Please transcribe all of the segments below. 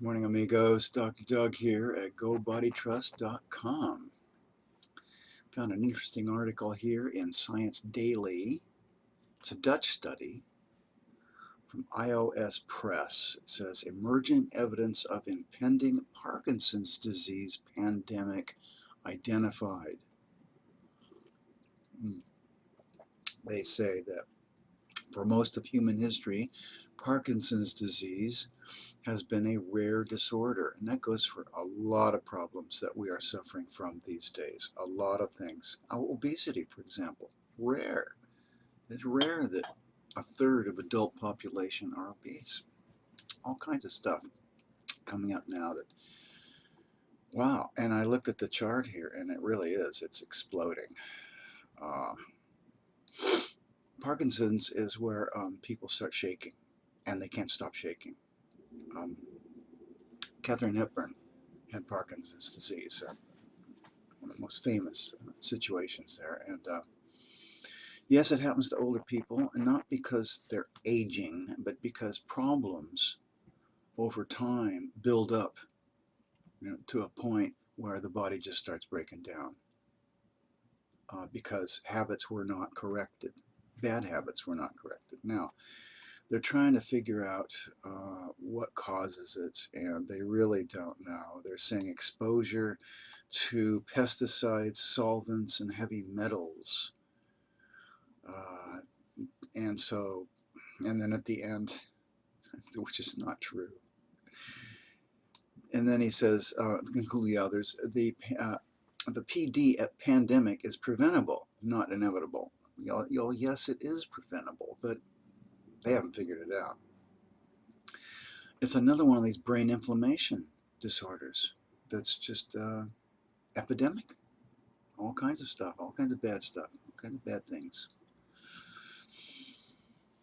Morning, amigos. Dr. Doug here at BodyTrust.com. Found an interesting article here in Science Daily. It's a Dutch study from iOS Press. It says, emerging evidence of impending Parkinson's disease pandemic identified. They say that for most of human history, Parkinson's disease has been a rare disorder, and that goes for a lot of problems that we are suffering from these days. A lot of things. Obesity, for example, rare. It's rare that a third of adult population are obese. All kinds of stuff coming up now that, wow. And I looked at the chart here, and it really is. It's exploding. Parkinson's is where people start shaking, and they can't stop shaking. Katharine Hepburn had Parkinson's disease, one of the most famous situations there. And yes, it happens to older people, and not because they're aging, but because problems over time build up, to a point where the body just starts breaking down because habits were not corrected. Bad habits were not corrected. Now, they're trying to figure out what causes it, and they really don't know. They're saying exposure to pesticides, solvents, and heavy metals. And then at the end, which is not true. And then he says, concluding others, the PD pandemic is preventable, not inevitable. Yes, it is preventable, but they haven't figured it out. It's another one of these brain inflammation disorders that's just epidemic. All kinds of stuff, all kinds of bad stuff, all kinds of bad things.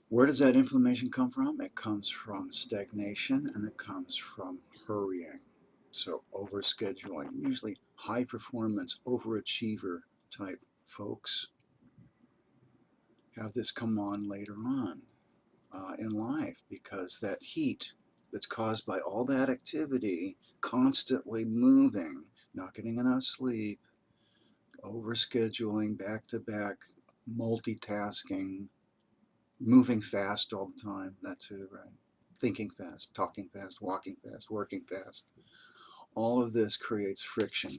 Where does that inflammation come from? It comes from stagnation, and it comes from hurrying. So overscheduling, usually high performance, overachiever type folks have this come on later on in life, because that heat that's caused by all that activity, constantly moving, not getting enough sleep, overscheduling, back-to-back, multitasking, moving fast all the time, that too, right? Thinking fast, talking fast, walking fast, working fast. All of this creates friction,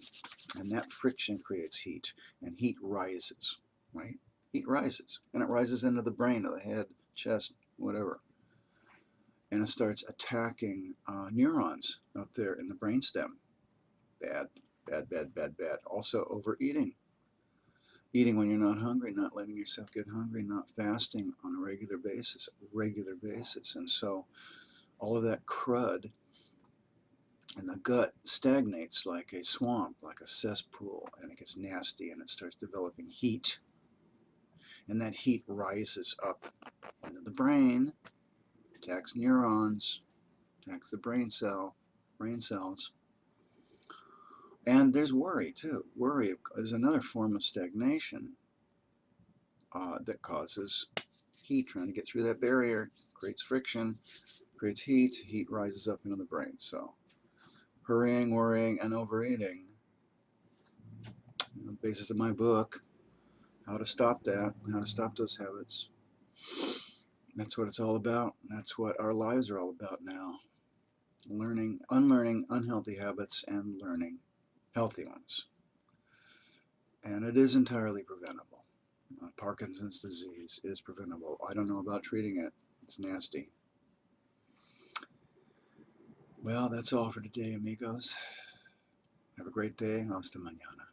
and that friction creates heat, and heat rises, right? Heat rises, and it rises into the brain or the head, chest, whatever. And it starts attacking neurons up there in the brainstem. Bad, bad, bad, bad, bad. Also overeating. Eating when you're not hungry, not letting yourself get hungry, not fasting on a regular basis. And so all of that crud in the gut stagnates like a swamp, like a cesspool, and it gets nasty, and it starts developing heat. And that heat rises up into the brain, attacks neurons, attacks the brain cells. And there's worry too. Worry is another form of stagnation that causes heat, trying to get through that barrier, creates friction, creates heat. Heat rises up into the brain. So hurrying, worrying, and overeating, the basis of my book, how to stop that, how to stop those habits. That's what it's all about. That's what our lives are all about now. Unlearning unhealthy habits and learning healthy ones. And it is entirely preventable. Parkinson's disease is preventable. I don't know about treating it. It's nasty. Well, that's all for today, amigos. Have a great day. Hasta mañana.